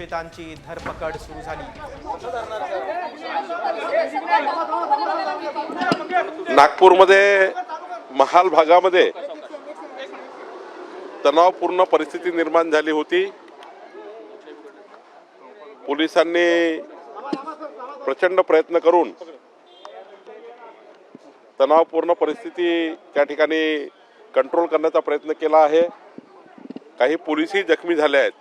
संशयितांची धरपकड सुरू झाली। नागपूरमध्ये महाल भागामध्ये तणावपूर्ण परिस्थिती निर्माण झाली होती। पोलिसांनी प्रचंड प्रयत्न करून तणावपूर्ण परिस्थिती त्या ठिकाणी कंट्रोल करण्याचा प्रयत्न केला आहे। काही पोलिसही जखमी झाले आहेत।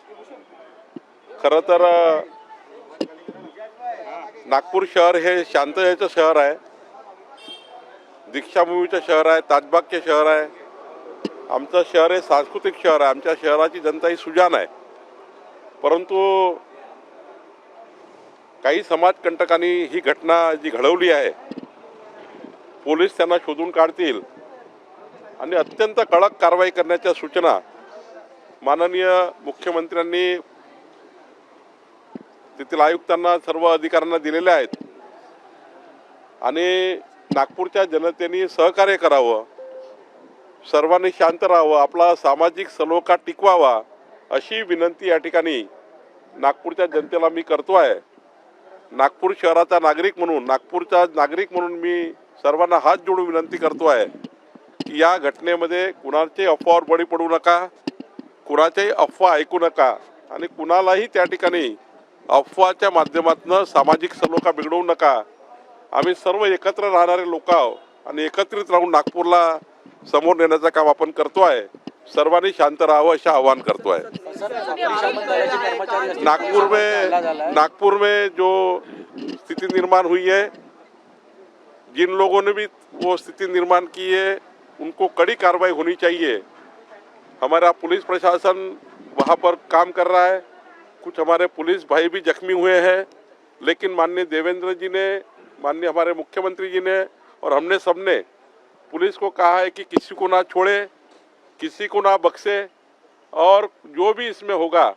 खरं तर नागपूर शहर हे शांततेचं शहर आहे, दीक्षाभूमीचं शहर आहे, ताजबागचे शहर आहे। आमचं शहर हे सांस्कृतिक शहर आहे। आमच्या शहराची जनता ही सुजाण आहे। परंतु काही समाजकंटकांनी ही घटना जी घडवली आहे, पोलीस त्यांना शोधून काढतील आणि अत्यंत कडक कारवाई करण्याच्या सूचना माननीय मुख्यमंत्र्यांनी तेथील आयुक्तांना सर्व अधिकाऱ्यांना दिलेल्या आहेत। आणि नागपूरच्या जनतेने सहकार्य करावं, सर्वांनी शांत राहावं, आपला सामाजिक सलोखा टिकवावा अशी विनंती या ठिकाणी नागपूरच्या जनतेला मी करतो आहे। नागपूर शहराचा नागरिक म्हणून मी सर्वांना हात जोडून विनंती करतो आहे की या घटनेमध्ये कुणाचे अफवावर बळी पडू नका, कुणाच्याही अफवा ऐकू नका आणि कुणालाही त्या ठिकाणी अफवाच्या माध्यमातून सामाजिक सलोखा बिघडवू नका। आम्ही सर्व एकत्र राहणारे लोक आहोत आणि एकत्रित राहून नागपूरला समोर नेण्याचं काम आपण करतो आहे। सर्वांनी शांत राहावं असं आवाहन करतो आहे। नागपुर में जो स्थिति निर्माण हुई है, जिन लोगों ने भी वो स्थिति निर्माण की है उनको कड़ी कार्रवाई होनी चाहिए। हमारा पुलिस प्रशासन वहाँ पर काम कर रहा है। कुछ हमारे पुलिस भाई भी जख्मी हुए हैं, लेकिन माननीय देवेंद्र जी ने, माननीय हमारे मुख्यमंत्री जी ने और हमने सबने पुलिस को कहा है कि किसी को ना छोड़े, किसी को ना बख्शे और जो भी इसमें होगा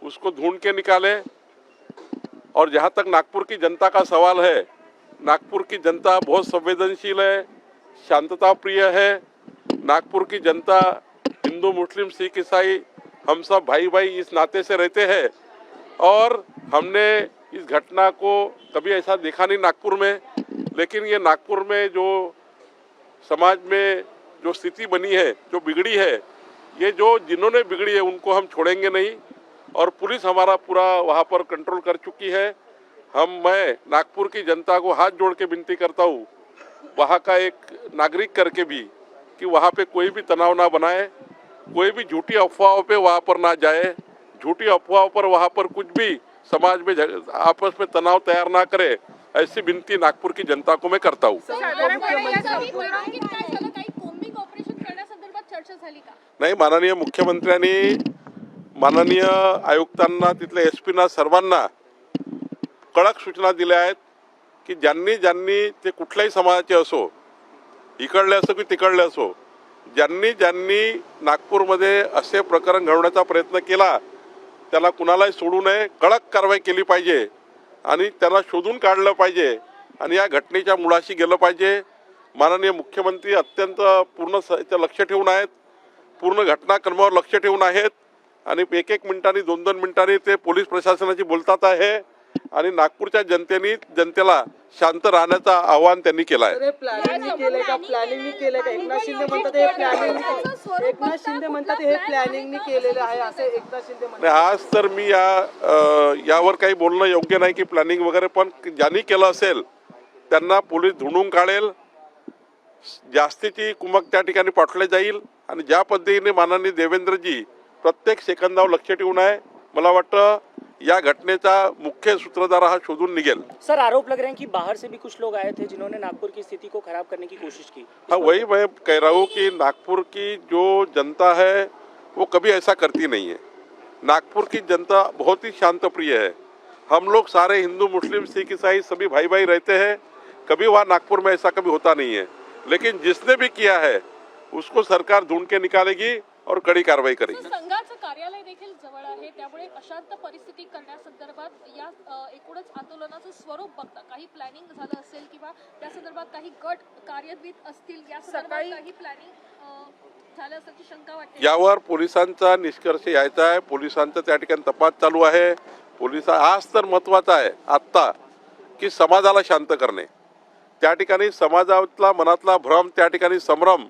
उसको ढूंढ के निकाले। और जहाँ तक नागपुर की जनता का सवाल है, नागपुर की जनता बहुत संवेदनशील है, शांतता प्रिय है। नागपुर की जनता हिंदू मुस्लिम सिख ईसाई हम सब भाई भाई इस नाते से रहते हैं और हमने इस घटना को कभी ऐसा देखा नहीं नागपुर में। लेकिन ये नागपुर में जो समाज में जो स्थिति बनी है, जो बिगड़ी है, ये जो जिन्होंने बिगड़ी है उनको हम छोड़ेंगे नहीं और पुलिस हमारा पूरा वहाँ पर कंट्रोल कर चुकी है। मैं नागपुर की जनता को हाथ जोड़ के विनती करता हूँ, वहाँ का एक नागरिक करके भी, कि वहाँ पे कोई भी तनाव ना बनाए, कोई भी झूठी अफवाहों पे वहाँ पर ना जाए, झूठी अफवाहों पर वहाँ पर कुछ भी समाज में आपस में तनाव तैयार ना करे, ऐसी विनती नागपुर की जनता को मैं करता हूँ। नाही, माननीय मुख्यमंत्र्यांनी, माननीय आयुक्तांना, तिथल्या एसपी ना सर्वांना कडक सूचना दिल्या आहेत की ज्यांनी ते कुठल्याही समाजाचे असो, इकडले असो की तिकडले असो, ज्यांनी नागपूरमध्ये असे प्रकरण घडवण्याचा प्रयत्न केला त्याला कुणालाही सोडू नये, कडक कारवाई केली पाहिजे आणि त्यांना शोधून काढलं पाहिजे आणि या घटनेच्या मुळाशी गेलं पाहिजे। माननीय मुख्यमंत्री अत्यंत पूर्ण लक्ष ठेवून आहेत, पूर्ण घटनाक्रमावर लक्ष ठेवून आहेत आणि एक मिनिटांनी 2-2 मिनिटांनी ते पोलीस प्रशासनाशी बोलतात आहे आणि नागपूरच्या जनतेला शांत राहण्याचं आवाहन त्यांनी केलं आहे। प्लॅनिंग केले का? एकनाथ शिंदे म्हणतात हे प्लॅनिंग केलेलं आहे असे एकनाथ शिंदे म्हणतात। आज तर मी यावर काही बोलणं योग्य नाही की प्लॅनिंग वगैरे, पण ज्यांनी केलं असेल त्यांना पोलीस ढूंढून काढेल, जास्तीची कुमक त्या ठिकाणी पाठवले जाईल आणि ज्या पद्धतीने माननीय देवेंद्रजी प्रत्येक सेकंदावर लक्ष ठेवून आहे, मला वाटतं या घटनेचा मुख्य सूत्रधार हा शोधून निघेल। सर, आरोप लग रहे हैं कि बाहर से भी कुछ लोग आए थे जिन्होंने नागपुर की स्थिति को खराब करने की कोशिश की। हाँ, वही मैं कह रहा हूँ कि नागपुर की जो जनता है वो कभी ऐसा करती नहीं है। नागपुर की जनता बहुत ही शांत प्रिय है। हम लोग सारे हिंदू मुस्लिम सिख ईसाई सभी भाई भाई रहते हैं। कभी वहाँ नागपुर में ऐसा कभी होता नहीं है, लेकिन जिसने भी किया है उसको सरकार ढूंढ के निकालेगी और कड़ी कार्रवाई करेगी। संघाचं कार्यालय देखील जवळ आहे, त्यामुळे अशांत परिस्थिती करण्यासंदर्भात या एकूणच आंदोलनाचं स्वरूप बघता काही प्लॅनिंग झालं असेल किंवा त्या संदर्भात काही गट कार्यान्वित असतील, या संदर्भात काही प्लॅनिंग झालं असल्याची शंका वाटते। यावर पोलिसांचा निष्कर्ष यायचा आहे। पोलिसांचा त्या ठिकाणी तपास चालू आहे। आज तर महत्त्वाचं आहे आत्ता की समाजाला शांत करणे, त्या ठिकाणी समाजातला मनातला भ्रम, त्या ठिकाणी संभ्रम,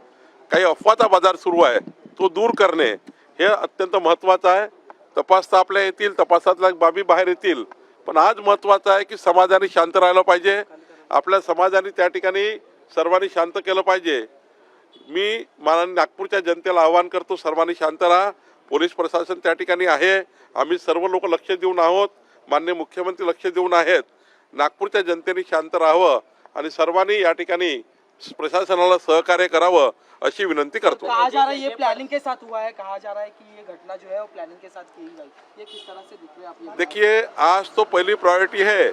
काही अफवाचा बाजार सुरू आहे तो दूर करणे हे अत्यंत महत्त्वाचं आहे. तपास तर आपल्या येतील, तपासातल्या बाबी बाहेर येतील, पण आज महत्त्वाचं आहे की समाजाने शांत राहिलं पाहिजे. आपल्या समाजाने त्या ठिकाणी सर्वांनी शांत केलं पाहिजे. मी नागपूरच्या जनतेला आवाहन करतो, सर्वांनी शांत राहा. पोलीस प्रशासन त्या ठिकाणी आहे, आम्ही सर्व लोक लक्ष देऊन आहोत, माननीय मुख्यमंत्री लक्ष देऊन आहेत. नागपूरच्या जनतेने शांत राहावं आणि सर्वांनी या ठिकाणी प्रशासनाला सहकार्य करावं अशी विनंती करतो. कहा जा रहा है ये प्लानिंग के साथ हुआ है, कहा जा रहा है कि ये घटना जो है वो प्लानिंग के साथ की गई, ये किस तरह से दिख रहा है आप ये? देखिए, आज तो पहली प्रायोरिटी है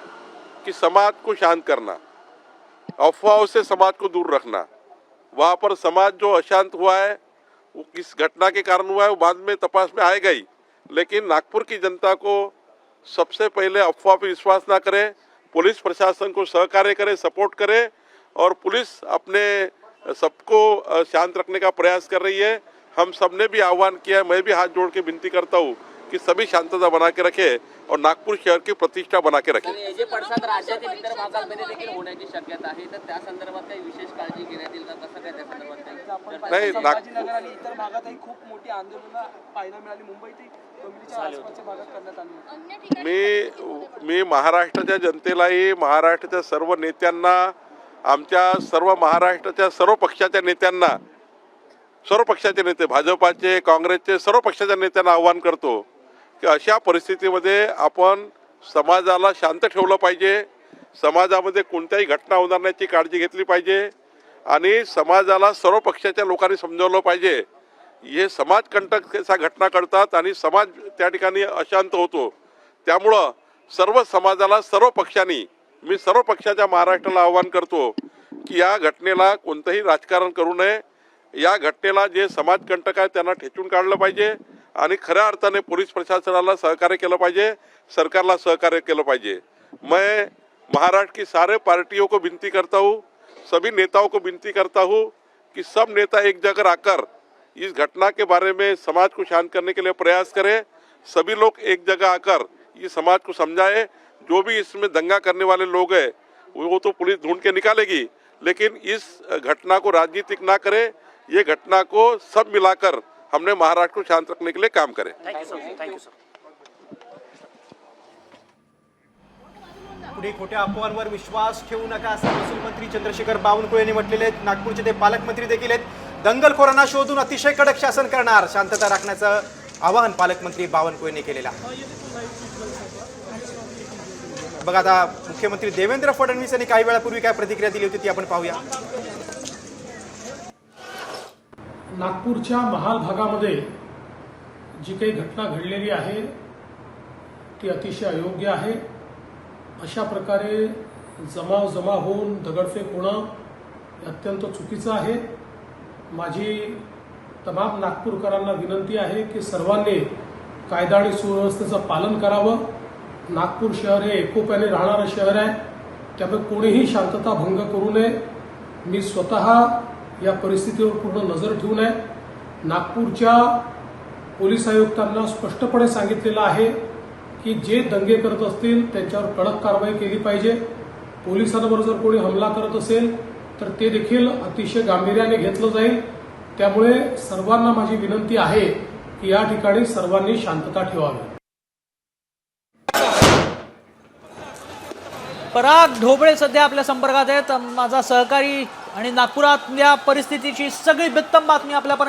कि समाज को शांत करना, अफवाहों से समाज को दूर रखना. वहाँ पर समाज जो अशांत हुआ है वो किस घटना के कारण हुआ है वो बाद में तपास में आएगा ही, लेकिन नागपुर की जनता को सबसे पहले अफवाह पर विश्वास ना करे, पुलिस प्रशासन को सहकार्य करे, सपोर्ट करे, और पुलिस अपने सबको शांत रखने का प्रयास कर रही है. हम सबने भी आह्वान किया है, मैं भी हाथ जोड़ के विनती करता हूँ की सभी शांतता बना के रखे और नागपूर शहर की प्रतिष्ठा बना के रखे. हे जे पडसाद राज्यातील इतर भागांमध्ये देखील होण्याची शक्यता आहे, तर त्या संदर्भात काही विशेष काळजी घेण्यात येईल का? कसं काय त्या संदर्भात नाही, संभाजीनगर आणि इतर भागातही खूप मोठी आंदोलनं पाहायला मिळाली. मुंबईतही डोंबिवलीच्या आसपासच्या भागात करण्यात आली होती. अन्य ठिकाणी मी महाराष्ट्राच्या जनतेलाही, महाराष्ट्राच्या सर्व नेत्यांना, आमच्या सर्व महाराष्ट्राच्या सर्व पक्षाच्या नेत्यांना, सर्व पक्षाचे नेते, भाजपाचे, काँग्रेसचे, सर्व पक्षाच्या नेत्यांना आव्हान करतो की अशा परिस्थितीमध्ये आपण समाजाला शांत ठेवलं पाहिजे, समाजामध्ये कोणत्याही घटना होणार नाही याची काळजी घेतली पाहिजे आणि समाजाला सर्व पक्षाच्या लोकांनी समजावलं पाहिजे. हे समाजकंटक अशा घटना घडतात आणि समाज त्या ठिकाणी अशांत होतो. त्यामुळं सर्व समाजाला, सर्व पक्षांनी, मी सर्व पक्षाच्या महाराष्ट्राला आवाहन करतो की या घटनेला कोणतंही राजकारण करू नये. या घटनेला जे समाजकंटक आहे त्यांना ठेचून काढलं पाहिजे आणि खऱ्या अर्थाने पोलीस प्रशासनाला सहकार्य केलं पाहिजे, सरकारला सहकार्य केलं पाहिजे. मैं महाराष्ट्र की सारे पार्टियों को विनती करता हूँ, सभी नेताओं को विनती करता हूँ कि सब नेता एक जगह आकर इस घटना के बारे में समाज को शांत करने के लिए प्रयास करें. सभी लोग एक जगह आकर इस समाज को समझाए. जो भी इसमें दंगा करने वाले लोग हैं वो तो पुलिस ढूंढ के निकालेगी, लेकिन इस घटना को राजनीतिक ना करें. ये घटना को सब मिलाकर हमने महाराष्ट्र को शांत रखने के लिए काम करें. Thank you sir. पुढे खोट्या अफवांवर विश्वास ठेवू नका असं महसूल मंत्री चंद्रशेखर बावनकुळे यांनी म्हटलेले आहेत. नागपूरचे ते पालकमंत्री देखील आहेत. दंगलखोरांना शोधून अतिशय कडक शासन करणार, शांतता राखण्याचं आवाहन पालकमंत्री बावनकुळे यांनी केलेलं आहे. बघा आता मुख्यमंत्री देवेंद्र फडणवीस यांनी काही वेळापूर्वी काय प्रतिक्रिया दिली होती ती आपण पाहूया. नागपूरच्या महाल भागामध्ये जी काही घटना घडलेली आहे ती अतिशय अयोग्य आहे. अशा प्रकारे जमा होऊन दगडफेक होणं अत्यंत चुकीचं आहे. माझी तमाम नागपूरकरांना विनंती आहे की सर्वांनी कायदा आणि सुव्यवस्थेचं पालन करावं. नागपूर शहर हे एकोप्याने राहणारं शहर आहे, त्यामुळे कोणीही शांतता भंग करू नये. मी स्वतः या परिस्थितीवर पूर्ण नजर ठेवून आहे. नागपूरच्या पोलीस आयुक्तांना स्पष्टपणे सांगितलेलं आहे की जे दंगे करत असतील त्यांच्यावर कडक कारवाई केली पाहिजे. पोलिसांवर जर कोणी हमला करत असेल तर ते देखील अतिशय गांभीर्याने घेतलं जाईल. त्यामुळे सर्वांना माझी विनंती आहे की या ठिकाणी सर्वांनी शांतता ठेवावी. पराग ढोबळे सध्या आपल्या संपर्कात आहेत. माझा सहकारी आणि नागपुरातल्या परिस्थितीची सगळी बित्तम बातमी आपल्यापर्यंत